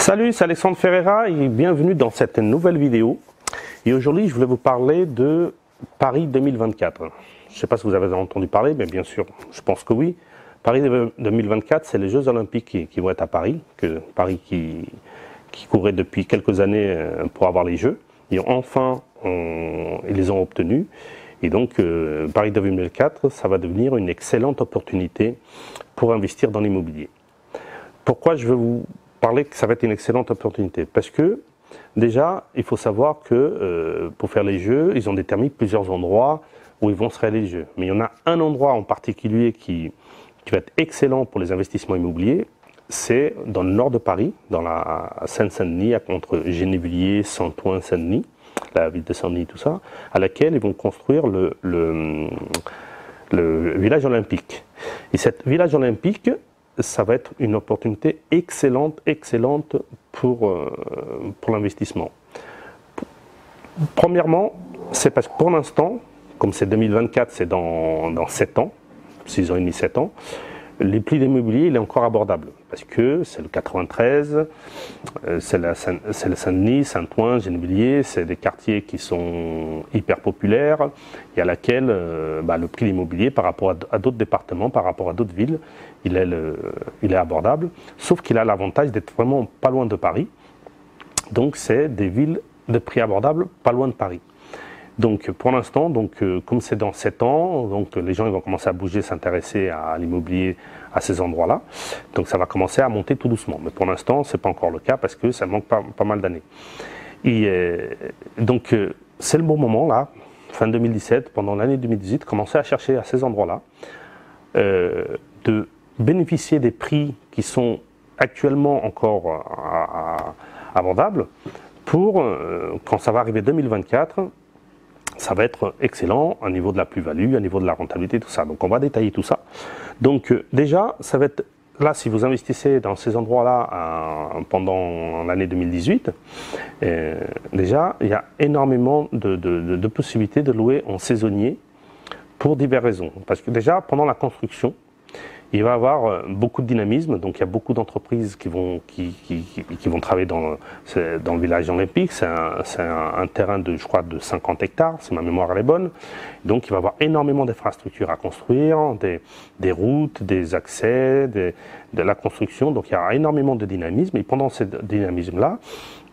Salut, c'est Alexandre Ferreira et bienvenue dans cette nouvelle vidéo. Et aujourd'hui, je voulais vous parler de Paris 2024. Je ne sais pas si vous avez entendu parler, mais bien sûr, je pense que oui. Paris 2024, c'est les Jeux Olympiques qui vont être à Paris, Paris qui courait depuis quelques années pour avoir les Jeux. Et enfin, ils les ont obtenus. Et donc, Paris 2024, ça va devenir une excellente opportunité pour investir dans l'immobilier. Pourquoi je veux vous parler que ça va être une excellente opportunité? Parce que, déjà, il faut savoir que pour faire les Jeux, ils ont déterminé plusieurs endroits où ils vont se réaliser les Jeux. Mais il y en a un endroit en particulier qui va être excellent pour les investissements immobiliers, c'est dans le nord de Paris, dans la Seine-Saint-Denis, entre Gennevilliers, Saint-Ouen, Saint-Denis, la ville de Saint-Denis, tout ça, à laquelle ils vont construire le village olympique. Et cet village olympique, ça va être une opportunité excellente pour l'investissement. Premièrement, c'est parce que pour l'instant, comme c'est 2024, c'est dans 7 ans, 6 ans et demi, 7 ans, les prix de l'immobilier, il est encore abordable. Parce que c'est le 93, c'est le Saint-Denis, Saint-Ouen, Gennevilliers, c'est des quartiers qui sont hyper populaires et à laquelle le prix de l'immobilier par rapport à d'autres départements, par rapport à d'autres villes, il est abordable. Sauf qu'il a l'avantage d'être vraiment pas loin de Paris. Donc c'est des villes de prix abordables, pas loin de Paris. Donc pour l'instant, comme c'est dans 7 ans, donc les gens ils vont commencer à bouger, s'intéresser à l'immobilier à ces endroits-là. Donc ça va commencer à monter tout doucement. Mais pour l'instant, ce n'est pas encore le cas parce que ça manque pas mal d'années. Et donc c'est le bon moment là, fin 2017, pendant l'année 2018, commencer à chercher à ces endroits-là, de bénéficier des prix qui sont actuellement encore abordables pour quand ça va arriver 2024. Ça va être excellent au niveau de la plus-value, au niveau de la rentabilité, tout ça. Donc on va détailler tout ça. Donc déjà, ça va être, là si vous investissez dans ces endroits-là pendant l'année 2018, déjà il y a énormément de possibilités de louer en saisonnier pour diverses raisons. Parce que déjà, pendant la construction, il va y avoir beaucoup de dynamisme, donc il y a beaucoup d'entreprises qui vont travailler dans le village olympique. C'est un terrain de, je crois, de 50 hectares, si ma mémoire elle est bonne. Donc il va y avoir énormément d'infrastructures à construire, des routes, des accès, de la construction. Donc il y aura énormément de dynamisme. Et pendant ce dynamisme-là,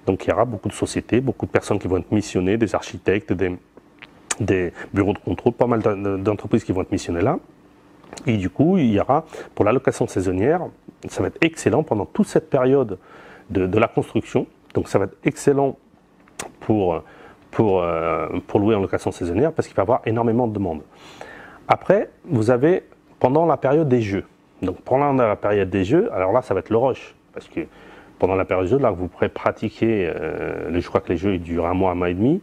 donc il y aura beaucoup de sociétés, beaucoup de personnes qui vont être missionnées, des architectes, des bureaux de contrôle, pas mal d'entreprises qui vont être missionnées là. Et du coup, il y aura, pour la location saisonnière, ça va être excellent pendant toute cette période de la construction. Donc ça va être excellent pour louer en location saisonnière parce qu'il va y avoir énormément de demande. Après, vous avez pendant la période des Jeux. Donc pendant la période des Jeux, alors là, ça va être le rush. Parce que pendant la période des Jeux, là, vous pourrez pratiquer, je crois que les Jeux ils durent un mois et demi.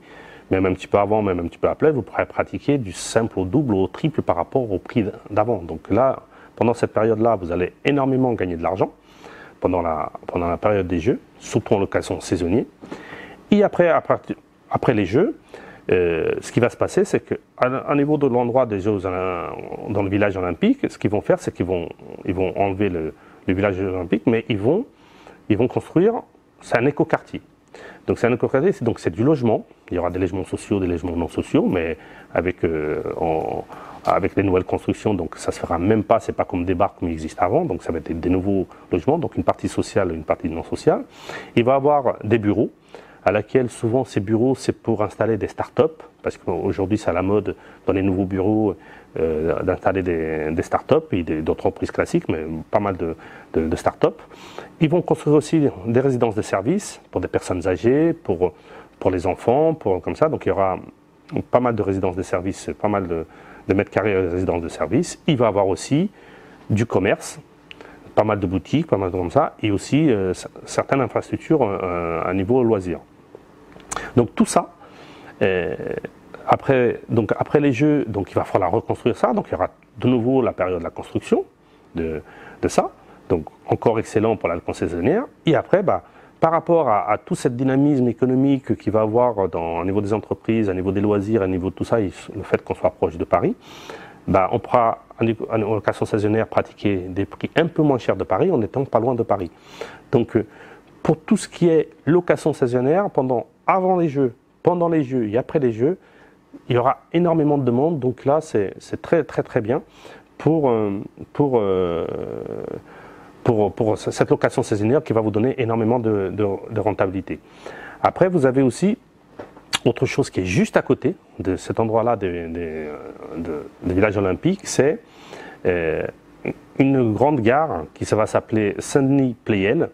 Même un petit peu avant, même un petit peu après, vous pourrez pratiquer du simple au double ou au triple par rapport au prix d'avant. Donc là, pendant cette période-là, vous allez énormément gagner de l'argent pendant la période des Jeux, surtout en location saisonnier. Et après les Jeux, ce qui va se passer, c'est qu'à niveau de l'endroit des Jeux dans le village olympique, ce qu'ils vont faire, c'est qu'ils vont enlever le village olympique, mais ils vont construire, c'est un écoquartier. Donc c'est un écoquartier, donc c'est du logement. Il y aura des logements sociaux, des logements non sociaux, mais avec les nouvelles constructions, donc ça se fera même pas, c'est pas comme des bars comme il existe avant, donc ça va être des nouveaux logements, donc une partie sociale et une partie non sociale. Il va y avoir des bureaux, à laquelle souvent ces bureaux c'est pour installer des start-up, parce qu'aujourd'hui c'est à la mode dans les nouveaux bureaux d'installer des start-up et d'entreprises classiques, mais pas mal de start-up. Ils vont construire aussi des résidences de services pour des personnes âgées, pour les enfants, comme ça. Donc il y aura pas mal de résidences de services, pas mal de mètres carrés de résidences de services. Il va y avoir aussi du commerce, pas mal de boutiques, pas mal de comme ça, et aussi certaines infrastructures à niveau loisirs. Donc tout ça, après les Jeux, donc il va falloir reconstruire ça. Donc il y aura de nouveau la période de la construction de ça. Donc encore excellent pour la location saisonnière. Et après, par rapport à tout ce dynamisme économique qu'il va avoir au niveau des entreprises, au niveau des loisirs, au niveau de tout ça, et le fait qu'on soit proche de Paris, on pourra en location saisonnière pratiquer des prix un peu moins chers de Paris en n'étant pas loin de Paris. Donc pour tout ce qui est location saisonnière, avant les jeux, pendant les jeux et après les jeux, il y aura énormément de demandes. Donc là, c'est très bien pour cette location saisonnière qui va vous donner énormément de rentabilité. Après, vous avez aussi autre chose qui est juste à côté de cet endroit-là des villages olympiques, c'est une grande gare qui va s'appeler Saint-Denis-Pleyel,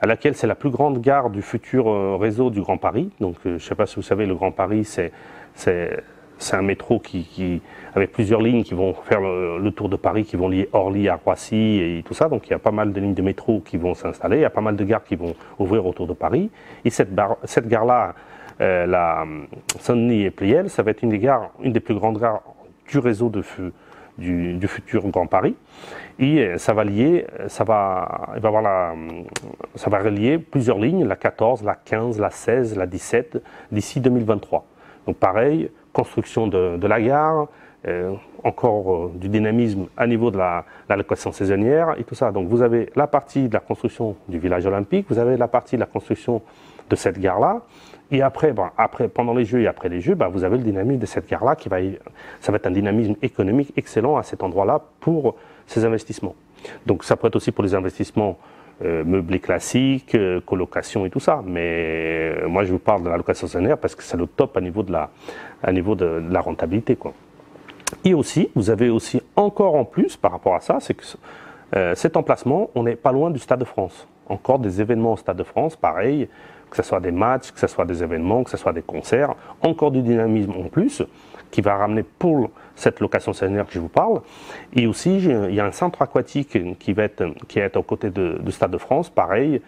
à laquelle c'est la plus grande gare du futur réseau du Grand Paris. Donc, je ne sais pas si vous savez, le Grand Paris, c'est un métro avec plusieurs lignes qui vont faire le tour de Paris, qui vont lier Orly à Roissy et tout ça. Donc, il y a pas mal de lignes de métro qui vont s'installer, il y a pas mal de gares qui vont ouvrir autour de Paris. Et cette gare-là, la Saint-Denis et Pleyel, ça va être une des plus grandes gares du réseau du futur Grand Paris. Et ça va relier plusieurs lignes, la 14, la 15, la 16, la 17, d'ici 2023. Donc pareil, construction de la gare, encore du dynamisme à niveau de la location saisonnière et tout ça. Donc vous avez la partie de la construction du village olympique, vous avez la partie de la construction de cette gare-là. Et après, pendant les Jeux et après les Jeux, vous avez le dynamisme de cette gare-là ça va être un dynamisme économique excellent à cet endroit-là pour ces investissements. Donc ça peut être aussi pour les investissements meublés classiques, colocation et tout ça. Mais moi, je vous parle de la location saisonnière parce que c'est le top à niveau de la rentabilité, quoi. Et aussi, vous avez aussi encore en plus par rapport à ça, c'est que cet emplacement, on n'est pas loin du Stade de France. Encore des événements au Stade de France, pareil, que ce soit des matchs, que ce soit des événements, que ce soit des concerts, encore du dynamisme en plus, qui va ramener pour cette location saisonnière que je vous parle. Et aussi, il y a un centre aquatique qui va être aux côtés du Stade de France, pareil,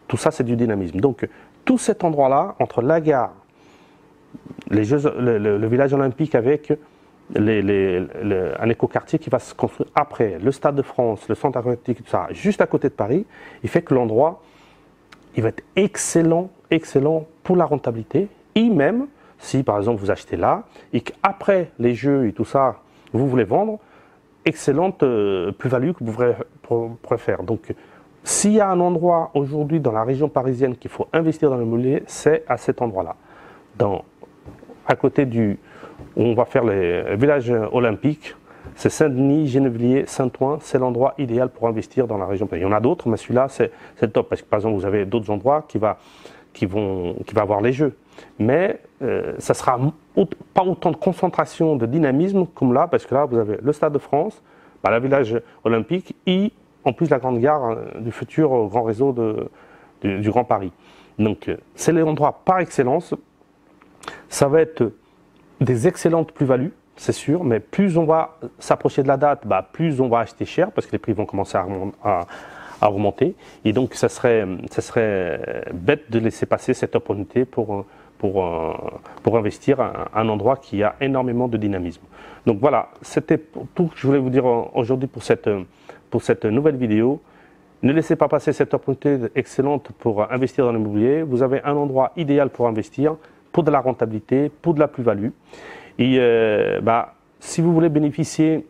tout ça c'est du dynamisme. Donc tout cet endroit-là, entre la gare, le village olympique avec un écoquartier qui va se construire après, le Stade de France, le centre aquatique, tout ça, juste à côté de Paris, il fait que l'endroit, il va être excellent pour la rentabilité. Et même si par exemple vous achetez là et qu'après les Jeux et tout ça, vous voulez vendre, excellente plus-value que vous pourrez faire. Donc s'il y a un endroit aujourd'hui dans la région parisienne qu'il faut investir dans l'immobilier, c'est à cet endroit-là. À côté où on va faire les villages olympiques, c'est Saint-Denis, Gennevilliers, Saint-Ouen, c'est l'endroit idéal pour investir dans la région. Il y en a d'autres, mais celui-là, c'est le top. Parce que par exemple, vous avez d'autres endroits qui vont avoir les Jeux. Mais ça ne sera pas autant de concentration, de dynamisme comme là, parce que là, vous avez le Stade de France, le village olympique et en plus la grande gare du futur grand réseau du Grand Paris. Donc, c'est l'endroit par excellence. Ça va être des excellentes plus-values, c'est sûr, mais plus on va s'approcher de la date, plus on va acheter cher parce que les prix vont commencer à augmenter. Et donc, ça serait bête de laisser passer cette opportunité pour investir à un endroit qui a énormément de dynamisme. Donc voilà, c'était tout ce que je voulais vous dire aujourd'hui pour cette nouvelle vidéo. Ne laissez pas passer cette opportunité excellente pour investir dans l'immobilier. Vous avez un endroit idéal pour investir, pour de la rentabilité, pour de la plus-value. Et si vous voulez bénéficier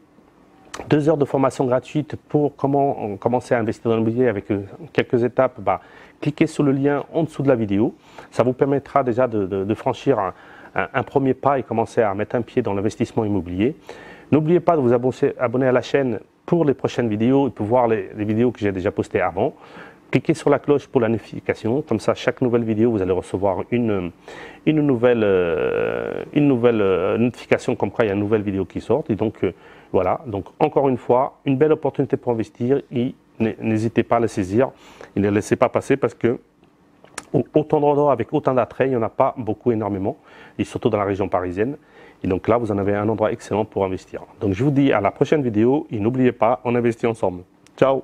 2 heures de formation gratuite pour comment commencer à investir dans l'immobilier avec quelques étapes, cliquez sur le lien en dessous de la vidéo. Ça vous permettra déjà de franchir un premier pas et commencer à mettre un pied dans l'investissement immobilier. N'oubliez pas de vous abonner à la chaîne pour les prochaines vidéos et pour voir les vidéos que j'ai déjà postées avant. Cliquez sur la cloche pour la notification, comme ça chaque nouvelle vidéo vous allez recevoir une nouvelle notification comme quoi il y a une nouvelle vidéo qui sort. Et donc voilà, donc encore une fois, une belle opportunité pour investir et n'hésitez pas à la saisir et ne la laissez pas passer parce que autant d'endroits avec autant d'attraits, il n'y en a pas énormément, et surtout dans la région parisienne. Et donc là, vous en avez un endroit excellent pour investir. Donc je vous dis à la prochaine vidéo et n'oubliez pas, on investit ensemble. Ciao!